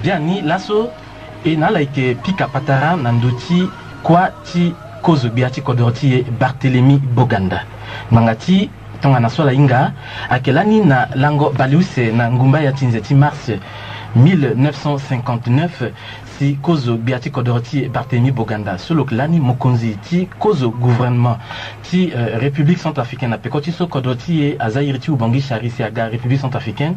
Biani laso e na laike pika patara nandoti kwa ti kozo biati kodoroti Barthélemy Boganda mangati tonga na sola inga akelani na lango baliuse na ngumba ya tinzeti mars 1959 si kozo biati kodoroti Barthélemy Boganda solo klani mokonzi ti kozo gouvernement ti République centrafricaine apekoti so kodoroti azairi ti ubangi charisi aga République centrafricaine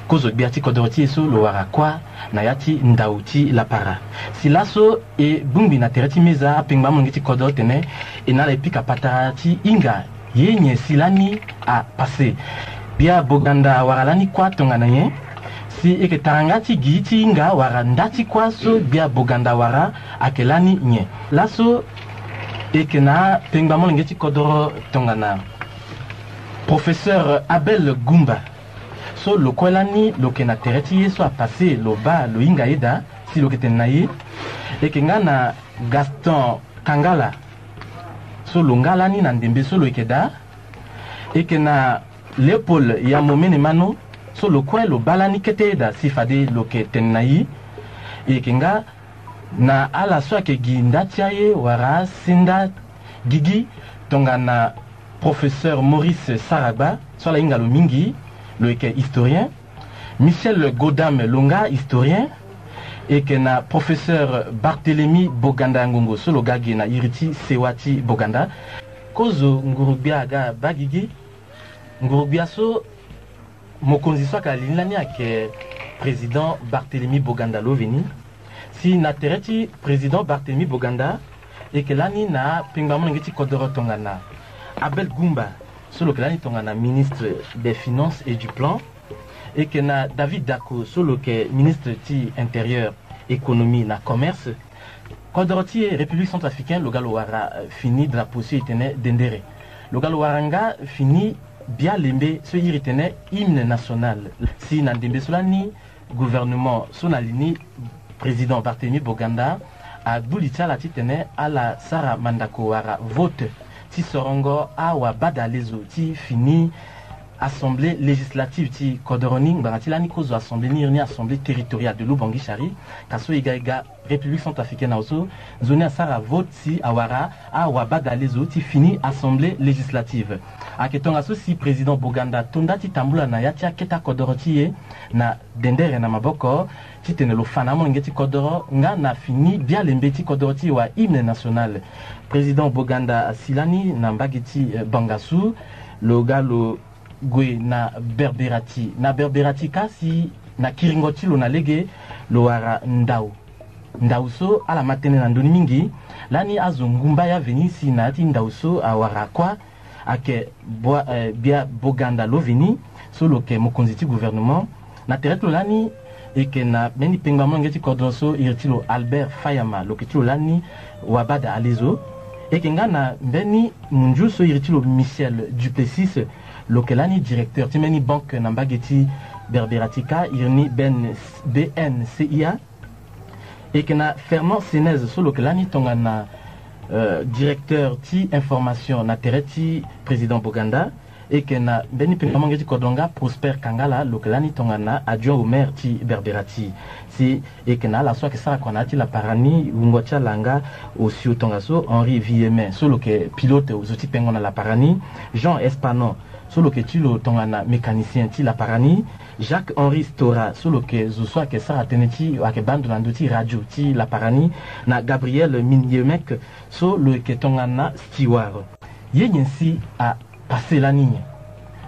kozo biati kodoroti so lo warakwa na yati ndauti la para si laso e bumbi na tereti meza apengba mongiti kodorotene e na la pika patarati inga yenye silani a passé bia Boganda waralani kwa tonga na ye si eke tarangati giti inga wara ndati kwa so bia Boganda wara akelani nye laso eke na pengba mongiti kodoro tonga na professeur Abel Gumba so lo kwelani lo ke na tereti ye so a passé lo ba lo inga eda si lo keten na ye eke nga na Gaston Kangala so lo ngalani na ndembe so lo ikeda eke na Léopold ya momene mano so lo kwe lo balani keteda si fade lo keten na yi eke nga na ala so ake gi ndatia ye wara sinda gigi tonga na professeur Maurice Saragba so la inga lo mingi lo eke historien Michel Godam longa historien et que na professeur Barthélemy Boganda Ngongo solo gagi na iriti sewati Boganda kozo ngurubia ga bagigi ngurubia so mokonzi so ka linani ake président Barthélemy Boganda loveni si na tereti président Barthélemy Boganda et que lani na pingbamu ngiti kodoro tongana Abel Gumba solo lani tongana ministre des finances et du plan et que na David Dako solo que ministre ti intérieur économie na commerce kodoroti République centrafricaine le galo wara fini de la possibilité dendere le galo waranga fini bien lembe ce iritene hymne national si na ndembe solani gouvernement sonalini président Barthélemy Boganda a bulita la titene à la Sara Mandako wara vote ti sorongo awa badalezo ti fini assemblée législative ti kodoroni ngati lani kozo assemblée ni assemblée territoriale de l'Ubangi Chari kaso igaiga République centrafricaine also zone asara vote si awara awa badalezo ti fini assemblée législative aketonga so si président Boganda tonda ti tambula na yatia keta kodoroti na dendere na maboko ti tenelo fana mo ngeti kodoro nga na fini bien lembeti kodoroti wa hymne national président Boganda silani na mbagiti bangasu lo galo gwe na berberati kasi na kiringoti lo na lege lo wara ndau so ala matene na ndoni mingi lani azongumba ya venisi na ati ndau so awara kwa ake bia Boganda lo veni so lo ke mokonzi gouvernement na tereto lani eke na meni pengba ngeti kodroso irtilo Albert Fayama lo ketilo lani wabada alezo eke nga na mbeni munju so irtilo Michel Duplessis lokelani directeur timeni banque nambageti berberatika irni BNCIA et que na Fernand Senez so lokelani tongana directeur ti information na tereti président Boganda et que na beni pengamangeti kodonga Prosper Kangala lokelani tongana adjoint au maire ti berberati si et que na la so que sara konati la parani ungocha langa aussi tongaso Henri Viemen solo que pilote aux outils pengona la parani Jean Espanon solo que tu lo tongana mécanicien ti la parani Jacques-Henri Stora solo que zo que sara teneti ake bando landoti radio ti la parani na Gabriel Minyemek solo que tongana steward yensi a passer la ligne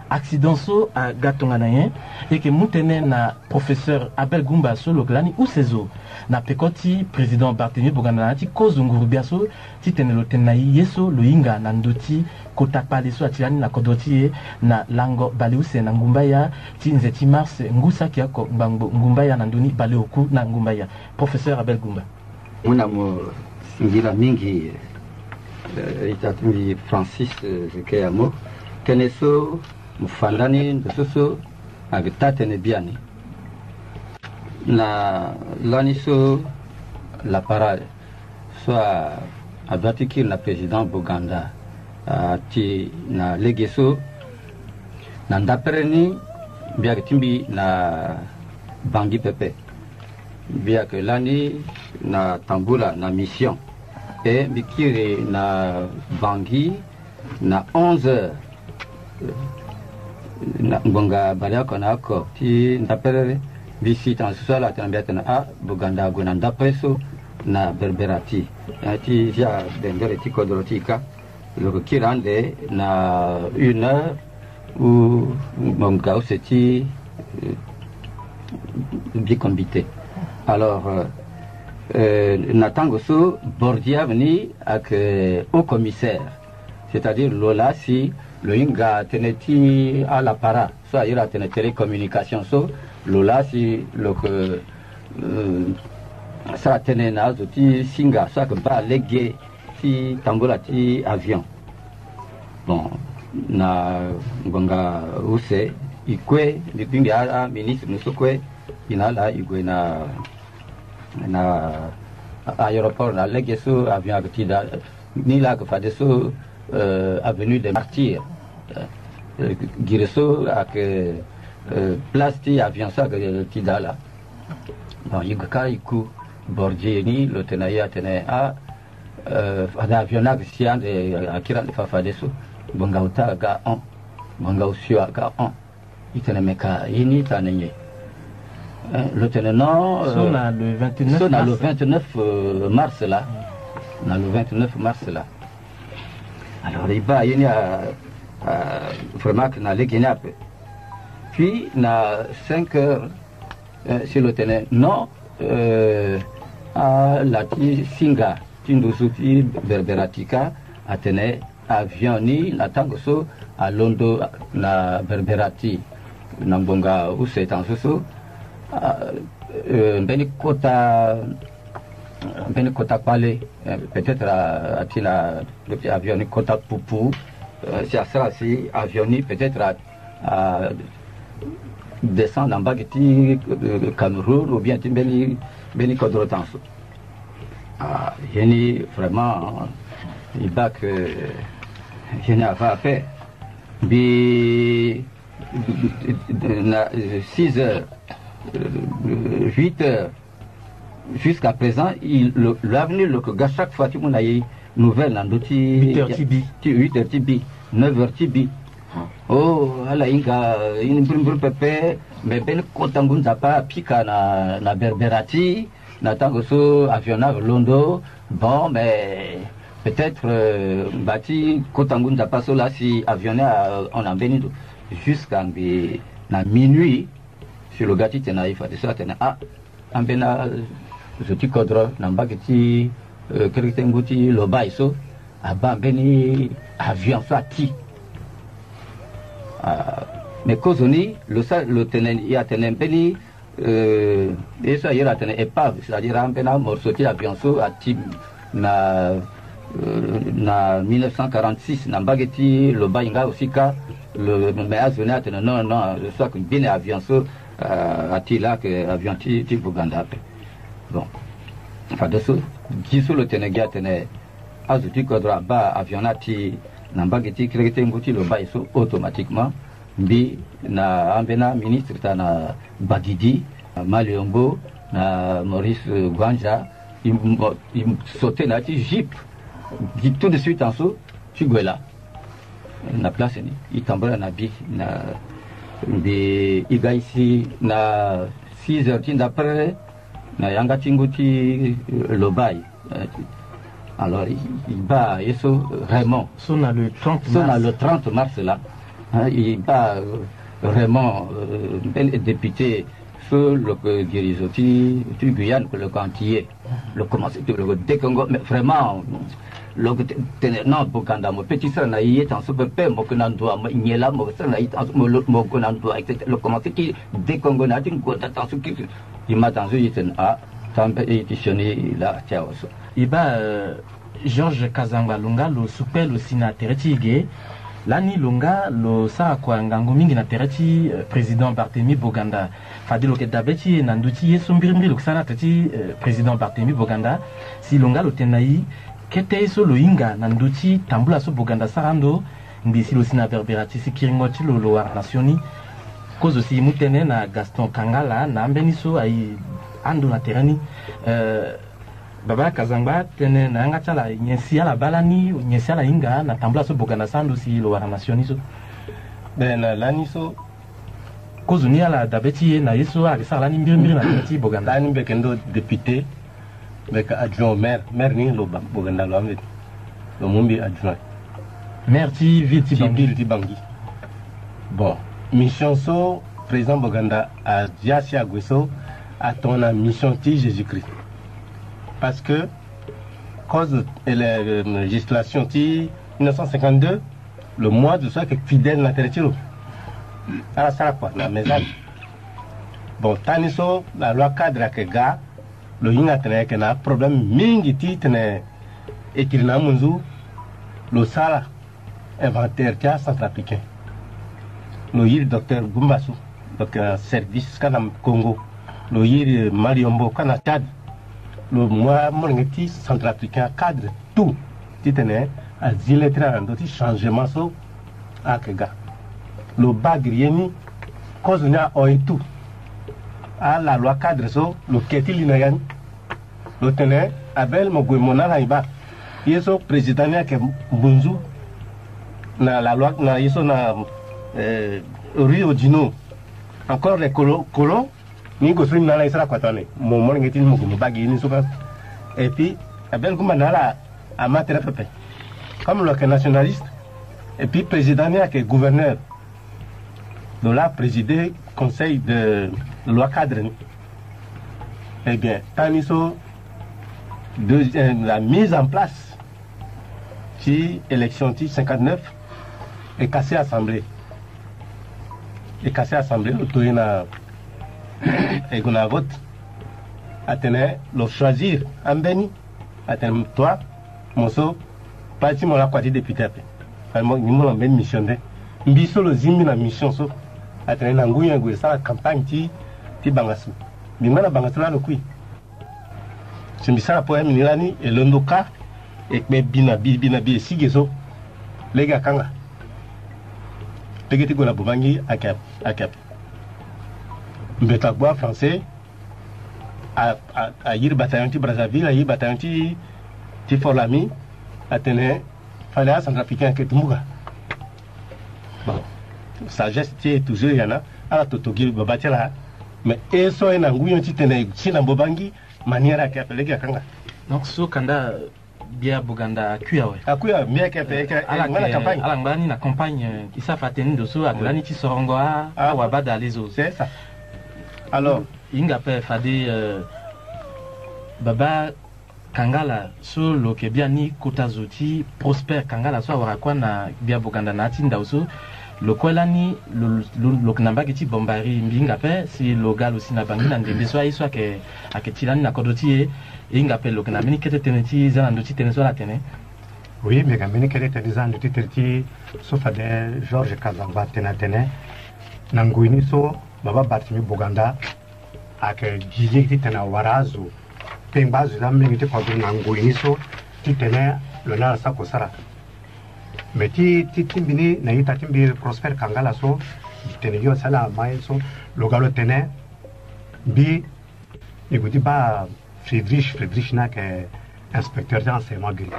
accident so a gatongana yen et que moutene na professeur Abel Gumba solo glani ou sezo na pekoti président Barthélemy Boganda ti kozo ngurubia so ti tenelo tenayi yeso lo inga na ndoti kota pale so atilani na kodoti na lango baleuse na ngumbaya ti nzeti mars ngusa ki ako ngumbaya na ndoni baleoku na ngumbaya professeur Abel Gumba muna mo singira mingi itatumi Francis Zekeyamo keneso mufandani ndososo agitate ne biani na laniso la parade soit abatiki na président Boganda ti na legeso na ndapereni biagitimbi na bangi pepe bien que l'année na tambula na mission et bikiri na Bangui na 11h na ngonga balia kona ko ti ndapere visite en sala tambeta na Buganda gona ndapreso na Berberati ti ya bendere ti kodrotika le kirande na 1h où mon gars c'était bikombité. Alors Nathan Gosso Bordia venu avec au commissaire, c'est-à-dire Lola si le Inga teneti à la para, soit il a tenu télécommunication so Lola si le que ça tenait na zoti singa soit que pas légué si tambola ti avion. Bon na ngonga use ikwe bipingi a ministre musokwe inala igwe na aéroport na legeso avion akitida ni la que fade so avenue des martyrs gireso ak plasti avion ça que tida là bon igaka iku bordieni le tenaya tene a avion na sian de akira le fade so bonga uta ga on bonga usio ga on itene meka ini tanenye le tenant sona le 29 sona le 29 mars là na le 29 mars là alors il va yini vraiment que na legena puis na 5 heures sur le tenant non à la singa tindusuti berberatika atene avion ni na tangoso à Londo na Berberati na mbonga use tansoso beni kota pale peut-être à tila le avion ni kota pupu c'est ça si avion ni peut-être à descendre en Bagiti Cameroun ou bien beni kodrotanso yeni vraiment il bat que je n'ai pas fait. 6 heures, 8 heures, jusqu'à présent, l'avenir, le chaque fois que vous avez une nouvelle, 8 heures TB, 9 heures TB. Oh, ala inga, une pepe, mais ben kotangun zapa, pika na Berberati, na tangoso, avionnage Londo, bon, mais. Peut-être bâti Kotangun n'a pas là si avionné on a venu jusqu'à minuit sur le gâti tenaïf de ça tena en bena je ti kodro namba gati keritenguti lo baiso aba beni avion soit ti mais kozoni le tenen ya tenen beni et ça ira tenen épave c'est-à-dire en bena morceau ti avion so a ti na 1946 na mbageti le bainga aussi ka le mais venait non je sais que bien avion so atila que avion ti Buganda bon enfin de ce qui sur le Ténégal tenait azuti kodra ba avionnati na mbageti créé ngoti le bain so automatiquement bi na ambena ministre na Bagidi Maliombo na Maurice Gwanja il sautait na ti jeep tout de suite en saut tu go là na place ni itambara na bi na bi iga ici na 6 heures d'après na yanga tinguti lobai alors il va eso Raymond sona le 30 mars là il va vraiment député sur le dirigeant du Guyane que le cantier le commencer le décongo mais vraiment le non Buganda mo petit ça na y est en super peu mo konando mo nyela mo ça na mo konando le commencer qui décongo na tin ko attention qui il m'a dans une tambe éditionné là tiao iba Georges Kazanga Lunga lo super lo sinatereti lani Lunga lo sa kwa ngango mingi na tereti président Barthélemy Boganda fadilo ke dabeti na nduti yeso mbirimbi lo sana tati président Barthélemy Boganda si Lunga lo tenai kete so lo inga na nduti tambula so Boganda sarando ndisi lo sina Berberati si kiringoti lo nationi kozo si mutene na Gaston Kangala na mbeni so ai ando na terani baba kazangba tene na nga chala nyesi ala balani nyesi ala inga na tambla so boganda sandu si lo wana nationiso ben lani so kozuni ala dabeti na yeso ala sala ni mbiri na tenti boganda lani bekendo député beka adjoint maire ni lo boganda lo amet lo mumbi adjoint maire ti ville ti bangi bon mission so président boganda a diasi agweso a ton mission ti Jésus-Christ parce que cause de la législation ti 1952 le mois de soit que fidèle na territoire ala sala quoi na maison bon taniso la loi cadre que ga lo yinga tene que na problème mingi ti tene ekirina munzu lo sala inventaire tia centrafricain lo yiri docteur Gumbasu docteur service kana Congo lo yiri Mariombo kana Tchad le moi mon centrafricain cadre tout ti tene azile tra ndo ti changement so akega le bagrieni cause nya oitu à la loi cadre so le ketili na yan le tene abel mogwemona na iba yeso président nya ke bunzu na la loi na yeso na Rio Dino encore les colons ni go sri na la isra kwatane mo mo ngeti mo go bagi ni so et puis abel kuma na la amateur pepe comme le nationaliste et puis président nya ke gouverneur de la présider conseil de loi cadre eh bien taniso la mise en place qui élection 59 et cassé assemblée le toyena et qu'on a vote atene le choisir ambeni atene toi moso parti mon la qualité député après vraiment ni mon ben mission de mbiso le zimbi na mission so atene na nguya ngwe sa campagne ti bangasu mingana bangasu la lokui simbisa po emi nilani e londoka e be bina bi sigeso lega kanga pegeti go la bubangi akap mbeta bois français a yir bataillon ti Brazzaville a yir bataillon ti Forlami atene fallait à centrafricain que tumuga bon sagesse ti toujours yana ala totogi babati la mais eso ena nguyo ti tene china bobangi maniera ke apelege kanga donc so kanda bia buganda akuya mia ke pe ngana campagne ala ngani na campagne isa fateni doso aglani ti sorongo a wabada lezo c'est ça alors inga pe fade baba kangala so lo ke bia ni kota zoti prosper kangala so warakwa na bia buganda na tinda so lo kwela ni lo knamba ki ti bombari mbinga pe si lo galo si na bangi na ndembe so aiso ke aketilani na kodoti inga pe lo knamini kete teneti zana ndoti teneso la tene oui mais gamini kete tene zana ndoti terti so fade George Kazangba tene na nguini so baba Bartimi Boganda ake jiji ti tena warazu pembazu za mingi ti kwadu na nguini so ti tene lo na sa kosara mais ti timbini na ita timbi Prosper Kangala so tene yo sala mai so lo galo tene bi iguti ba Friedrich na ke inspecteur d'enseignement gris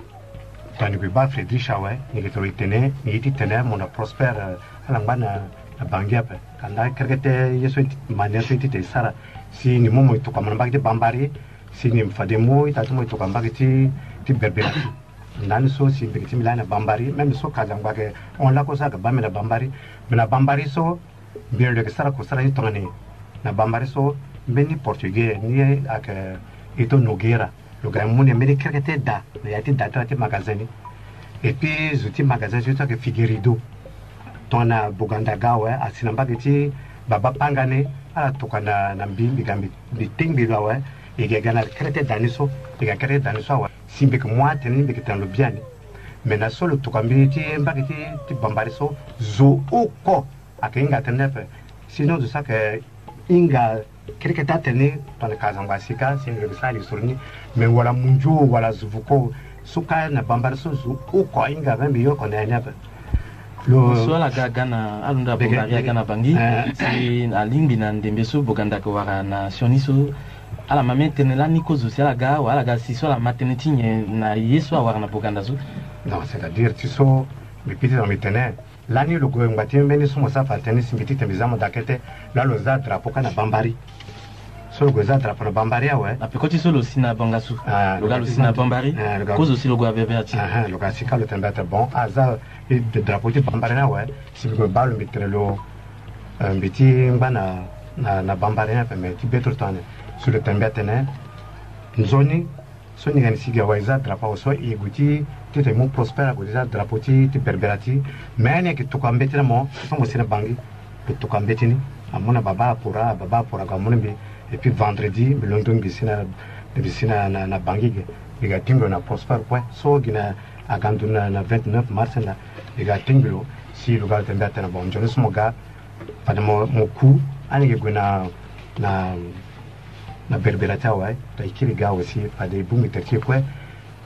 tani ba Friedrich awe ni ke to tene ni ti tene mon Prosper ala bana bangia pe kanda kerkete yeso mania so ti sara si ni momo to kamana bagde bambari si ni mfademo ita to mo to kambagi ti berbera nani so si mbekiti milana bambari même so kazangba ke on la ko sa ga bamena bambari mena bambari so bien le sara ko sara to ngani na bambari so beni portugais ni ak ito nogera le grand monde mais kerkete da ya ti da ti magasin et puis zouti magasin so ke figurido tona Buganda gawe asinamba kiti baba pangane ala tokana na mbimbi gambi bitingbi gawe igegana krete daniso igakere daniso wa simbe ko mwate ni bikitan lobiani mena solo tokambi ti mbakiti ti bambariso zo oko akinga tenepe sinon de ça que inga kriketa tene tona kazangba sika singa sali surni men wala munjo wala zuvuko suka na bambariso zo oko inga bambi yo kona nepe so la gana alunda bombari gana bangi si alimbi na ndembe so boganda ko wara na sioniso ala mame tenela ni kozo si ala ga wa ala ga si so la maternité na yeso awara na Boganda zo. Non, c'est-à-dire tu so mi piti dans mi tene lani le go ngati mbeni sumo sa fa tene simbiti temizamo dakete la lo za drapo kana bambari. So le go za drapo na bambari awe. Na pe koti so lo sina bangasu. Le ga lo sina bambari. Kozo si le go avevati. Le ga si ka le tembete bon aza de drapo ti bambari na we si go ba lo mitre lo mbiti ngana na bambari na pe me ti betro tane sur le tembete ne nzoni so ni ganisi ga waiza drapo so e guti ti te mo prospera go za drapo ti berberati me ne ki to kambeti na mo so mo sina bangi to kambeti ni amona baba pura ga mo ne et puis vendredi me london bisina na bangi ga tingo na prosper point so gina aganduna na 29 mars na ga tingo si lugar tembete na bon jones mo ga pada mo ku ani ge guna na berberata wa ta ikiri ga aussi pada bumi tertie quoi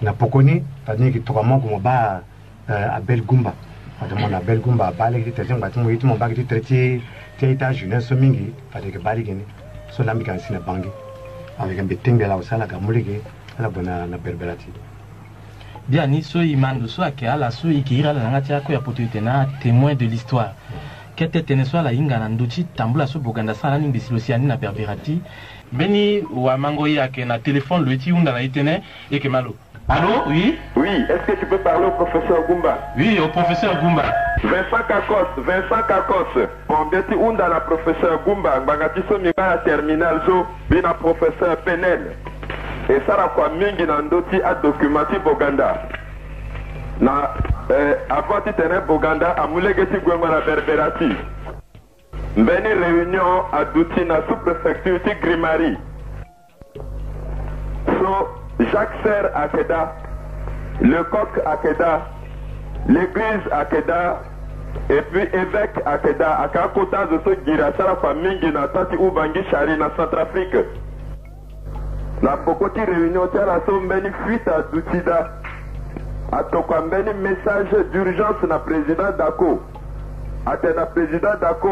na pokoni pada ni to kama ko ba abel gumba pada mo na abel gumba bale ki tertie ngati mo itu mo ba ki tertie teita jeunesse mingi pada ke bari gini so la mi kan sina bangi avec un bitinga la usala ga muligi ala bona na berberati bien ni so imando so ake ala so ikira la ngati ako ya potuite na témoin de l'histoire kete teneswa la inga na nduchi tambula so Boganda sala ni bisilosiani na berberati beni wa mango yake na téléphone le ti unda na itene et que malo. Allô, oui? Oui, est-ce que tu peux parler au professeur Gumba? Oui, au professeur Gumba. Vincent Kakos. On beti unda na professeur Gumba, bagati so minga na terminal zo, bina professeur Penel. Et ça la kwa mingi na ndoti a documenti Boganda. Na avant ti tene Boganda amulegeti gwema na berberati. Mbeni réunion à Douti na sous-préfecture ti Grimari. So Jacques Serre Akeda, le coq Akeda, l'église Akeda, et puis évêque Akeda, Akakota de ce Girachara Famingi na Tati Ubangi Chari na Centrafrique. La Pokoti réunion tient la sombeni fuite à Doutida. A Tokwambeni message d'urgence na président Dako. Atena président Dako,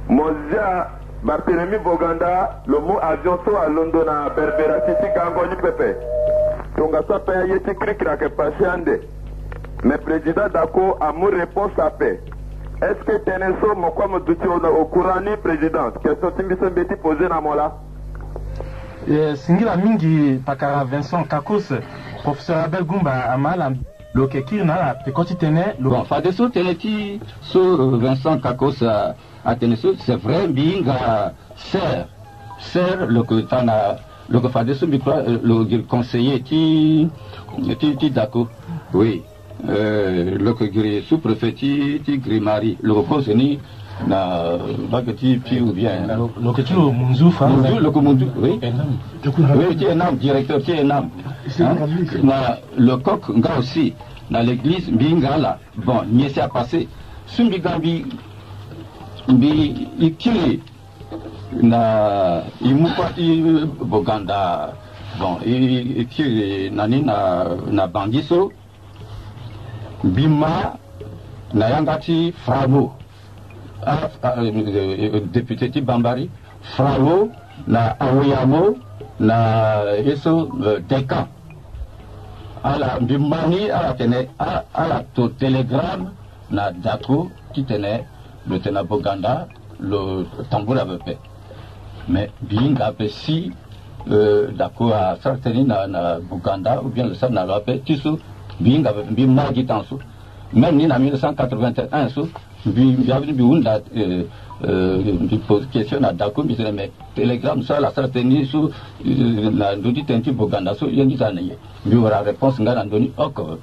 Mozia Barthélemy Boganda, le mot avion so à London à Berberati Gangoni Pepe. Tonga sa paye yeti krikra ke patiende. Mais président Dako a mon réponse à paix. Est-ce que Teneso mokwa moduti au courant ni président? Question timbiso mbeti posé na mola. Singila mingi pakara Vincent Kakos, professeur Abel Gumba amala lokekir na la pekoti tene. Bon, fadeso teneti so Vincent Kakos à Teneso, c'est vrai, binga sert le que fadeso le conseiller ti Dako. Oui. Le que sous-préfet ti Grimari, le repose ni na bagati pi ou bien le que tu Munzoufa le Munzou, oui. Oui, tu es nam directeur, tu es nam. Na le coq nga aussi dans l'église binga là. Bon, n'y s'est passé sumbi gambi bi ikili na imupati Boganda. Bon, ikili nani na Bangiso Bima na yangati Fravo député ti Bambari Fravo na Aoyamo na eso Dekan ala Bimani ala tene ala to télégramme na Dako qui tenait le tena Boganda le tambour avait fait mais binga pe si Dako a certainement na Boganda ou bien le ça na l'appel tisu binga bi magi tansu même ni na 1981 so bi unda bi pose question na Dako bi mais télégramme ça la certainement so na ndodi tenti Boganda so yendi sanaye bi wara réponse ngana ndoni oko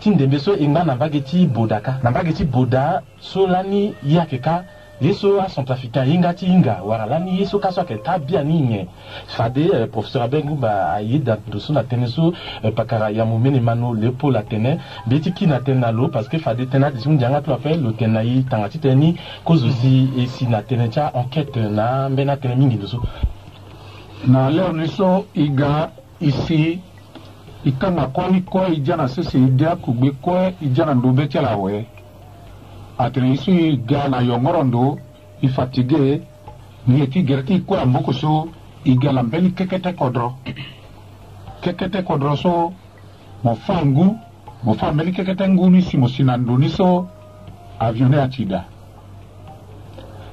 tinde beso inga na bageti bodaka na bageti boda so lani yakeka yeso a Centrafricain ingati inga wara lani yeso kaso ke tabia ninge fade professeur Abengumba ayida doso na teneso pakara ya momene mano lepo la tene beti ki na tenalo parce que fade tena disum janga to appelle le tenai tangati teni cause aussi et si na tenecha enquête na mbena tene mingi doso na leo niso iga ici ikana kwani kwa ijana sisi idia kugbe kwa ijana ndobe chela we atene isu gana yongorondo ifatigue ni eti gerti kwa mboko so igala mbeli kekete kodro so mo fangu mo fa mbeli kekete nguni si mo sinanduni so avione atida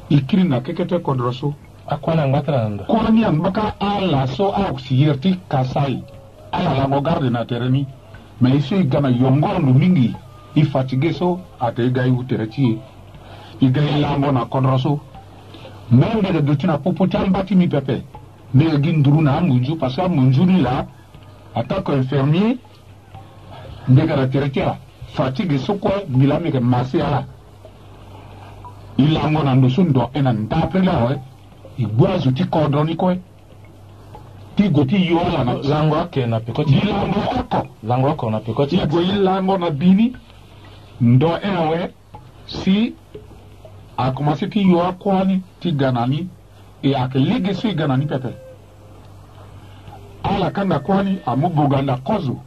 ikiri na kekete kodro so akwana ngatra ndo kwani ambaka ala so auxierti kasai ala la mo garde na tereni mais iso igana yongor no mingi ifatigue so ate gai utereti igai lango na kodro so même de dotina popotam bati mi pepe mais ginduru na munju parce que munju ni là attaque que infirmier de caractère fatigue so ko milame ke masiala ilango na ndosundo enan tapela we igwazo ti kodroni ko ti goti yola na lango ake na pekoti lango ako na pekoti go ilango na bini ndo ewe si a commencé ti yo akwani ti ganani e akelege so ganani pepe ala kanga kwani amubuganda kozo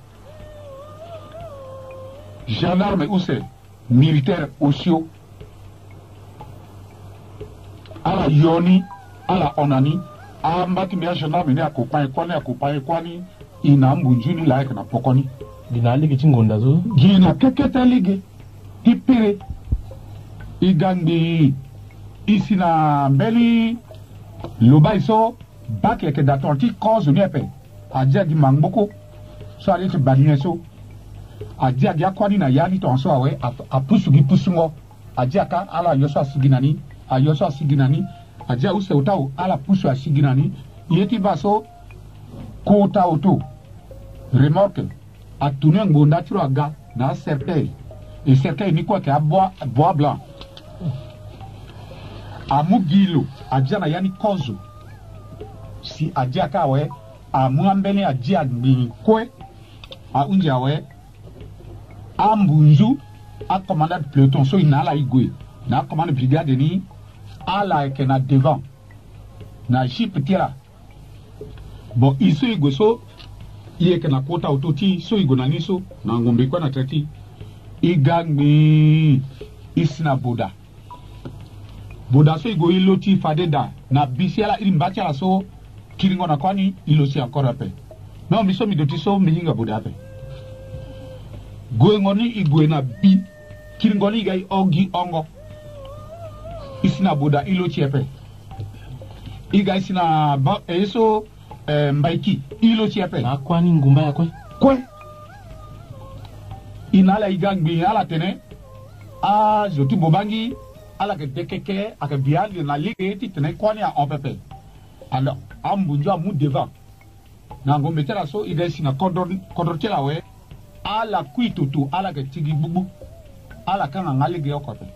gendarme use militaire osio ala yoni ala onani ambati mbia gendarme ne akopaye kwani ina mbunjuni like na pokoni dina ligi chingonda zo gina keketa lige ipere igangbi isi na mbeli loba iso baki ke datonti cause nepe adia di mangboko so ali te badine so adia dia kwani na yani to so awe apusugi pusungo adia ka ala yoso asiginani ayoso asiginani adia use utao ala pusu asiginani yeti baso kota auto remorque atune ngonda tiro aga na cercueil et cercueil ni quoi que a bois blanc amugilo adia na yani kozo si adia ka we amuambele adia ni kwe a unja we ambunzu a commandant peloton so inala igwe na commande brigade ni ala ke na devant na jeep tira bon iso igwe so iye ke na kota autoti so igwe na niso na ngombe kwa na trati igangmi isina boda so igwe iloti fadeda na bisiala ilimbati ala so kiringo na kwani ilosi encore ape mais miso mi doti so mihinga boda ape goengoni igwe na bi kiringoni gai ogi ongo isina boda ilochi ape iga isina ba eso mbaiki ilochi ape na kwani ngumba ya kwe inala igangbi ala tene a joti bobangi ala ke dekeke ake biali na ligue ti tene kwani a opepe alors ambunjo amu devant na ngombe tela so iga isina kodor tela we ala kuitutu ala ke tigi bubu ala kanga ngalige yokope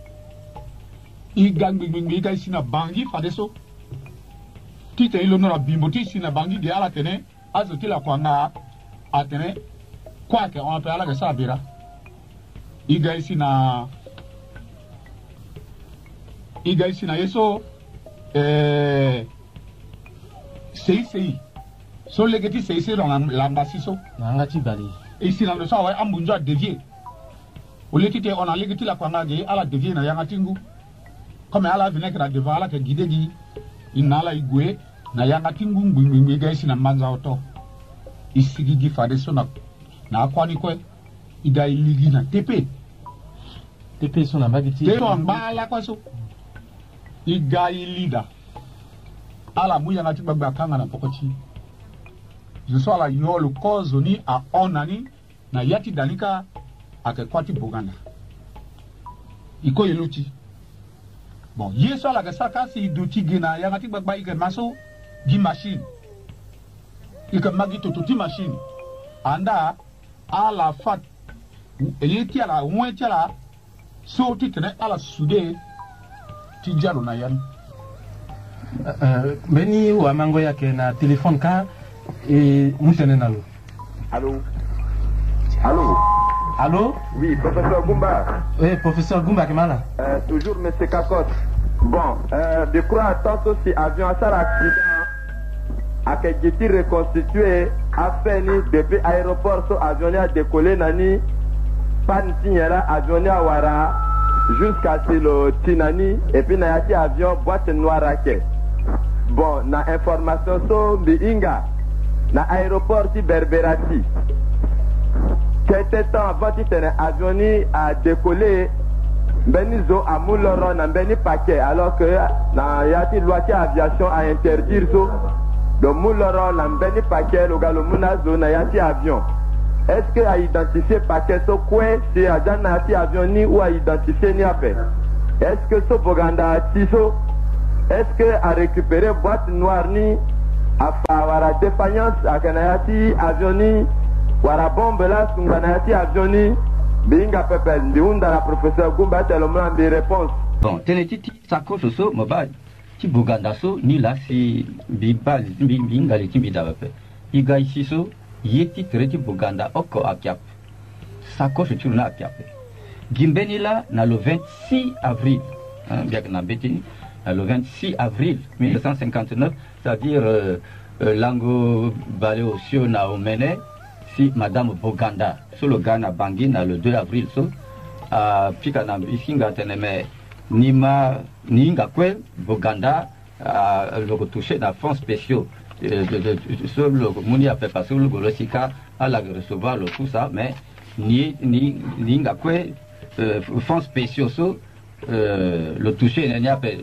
igangbi iga isina bangi fadeso tite ilo no bimbo ti isina bangi de ala tene azoti la kwanga atene kwake on pe ala ke sabira iga isina yeso sei so legeti sei dans l'ambassade so nanga ti bali ici dans le so ouais ambunjo dévier au lieu tite on a legeti la kwanga ge ala dévier na yanga tingu comme ala vinaigre devant ala ke guide gi inala igwe na yanga tingu ngwingwi ga isi na manza auto isigi gi fade so na kwani kwe ida iligi na tepe so na bagiti tepe mbala kwa so iga ilida ala muya ngati bagba kanga na pokochi je so ala yolo kozo ni a onani na yati danika akekwati boganda iko yeluti bon yeso ala kasaka si duti gina ya ngati bagba ike maso gi machine ike magi tototi machine anda ala fat eyeti ala weti ala so titene ala sude ti jalo na yan beni wa mango yake na téléphone ka et mutene nalo allô oui professeur Goumba professeur Goumba Kemala toujours monsieur Kakot bon de croire tantôt si avion à ça accident a que jiti reconstitué a fait ni depuis aéroport so avion a décollé nani pan tinyara avion a wara jusqu'à Silo Tinani et puis na yati avion boîte noire à quai bon na information so mbi inga na aéroport ti Berberati quelque temps avant ti tene avion ni a décollé mbeni zo amuloro na mbeni paquet alors que na yati loi ti aviation a interdire so do muloro na mbeni paquet lo galo muna zo na yati avion. Est-ce que a identifié paquet so kwe si a jan na yati avion ni ou a identifié ni ape? Est-ce que so Boganda ti so? Est-ce que a récupéré boîte noire ni a fa wara défaillance a kanayati avion ni wara bombe la sunganayati avion ni binga pepe ndiunda la professeur Gumba telomla mbi réponse. Bon, teneti sacoche so mobile ti Boganda so ni la si binga le timbi dabape. Iga ici so yeti treti Boganda oko akiap. Sacoche tu na akiap. Gimbeni là na le 26 avril, bien que na betini le 26 avril 1959, c'est-à-dire Lango Baleo Sio na Omene, si Madame Boganda, sur le Ghana Bangui, le 2 avril, so, à Pikana, Isinga Teneme, Nima, Ninga Kwe, Boganda, le touché dans fonds spéciaux, sur le Mouni a fait passer le Golosika, à la recevoir le tout ça, mais Ninga Kwe, fonds spéciaux, so, le toucher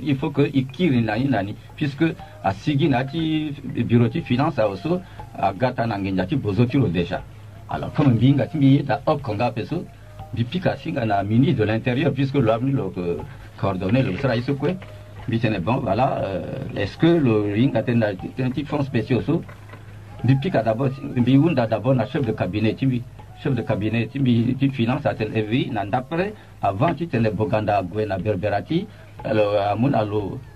il faut que il kire nani puisque à Siginati bureau de finance a aussi à Gata Nangenjati Bozotiro déjà. Alors comme binga timbi da okonga peso bipika singa na ministre de l'intérieur puisque l'ami le coordonné le sera ici quoi bitene bon voilà est-ce que le ringa tena un petit fonds spéciaux so bipika d'abord biunda d'abord na chef de cabinet timbi chef de cabinet qui finance à tel EVI, d'après, avant tu le Boganda Gwena Berberati, alors à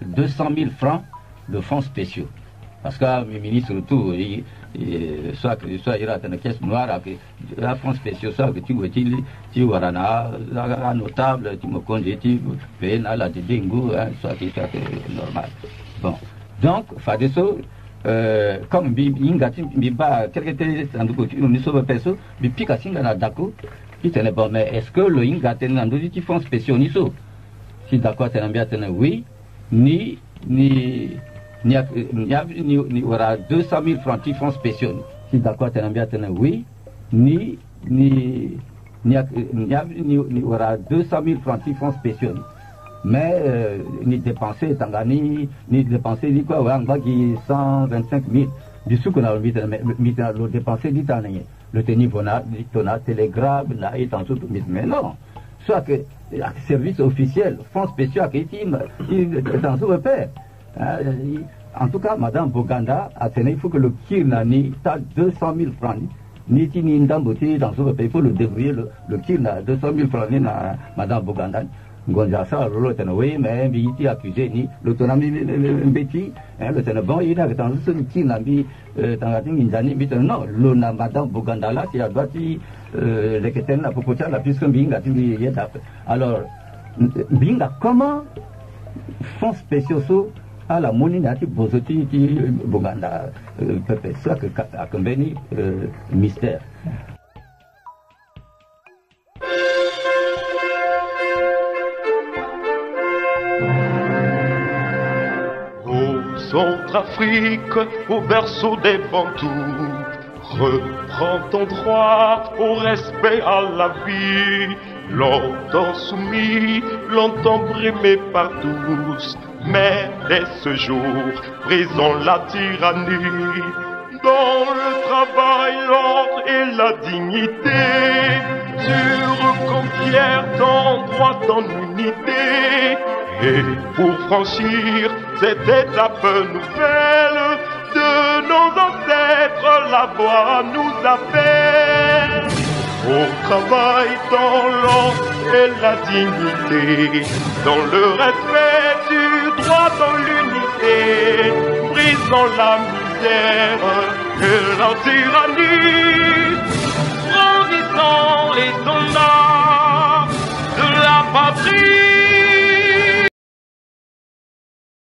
200 000 francs de fonds spéciaux. Parce que le ministre tout, soit il y a une caisse noire, la fonds spéciaux, soit que tu warana, la notable, tu me conduis, tu payes la dingo, soit qui soit normal. Bon, donc, Fadeso, comme Bingati Biba, quelques nous sommes perso, Bipika Singana Dako, qui tenait bon, mais est-ce que le Ingaten a dit fonds spéciaux niso? Si d'accord, tu as bien oui, ni aura 200 000 francs qui fonds spéciaux. Si d'accord, tu as bien oui, ni aura 200 000 francs qui fonds spéciaux. Mais ni dépenser Tangani, ni dépenser ni quoi, on va qui 125 000. Du coup, qu'on a le dépenser d'Italien. Le tenir tona télégraphe, là, et en tout, mais non. Soit que service officiel, fonds spéciaux, qui est en sous-repère. En tout cas, Madame Boganda a tenu, il faut que le Kirnani tape 200 000 francs. Ni tini ndamboti dans sous-repère, il faut le débrouiller, le Kirna, 200 000 francs, Madame Boganda. Gonjasa, oui, mais il accusé ni l'autonomie mbeti, le ténébon, il a dans ce qui n'a mis dans la ligne d'année, non, l'on a Madame Boganda là, qui a doiti les quétaines la proposition la plus que Binga, alors, Binga, comment fonds spéciaux à la moninati Bozoti Boganda, peut-être ça que a convenu mystère. Centrafrique, au berceau des Bantous, reprends ton droit au respect à la vie. Longtemps soumis, longtemps brimé par tous, mais dès ce jour, brisons la tyrannie. Dans le travail, l'ordre et la dignité, tu reconquiers ton droit, ton unité. Et pour franchir cette étape nouvelle de nos ancêtres, la voix nous appelle. Au travail, dans l'ordre et la dignité, dans le respect du droit, dans l'unité, brisons la misère et la tyrannie, brandissons l'étendard de la patrie.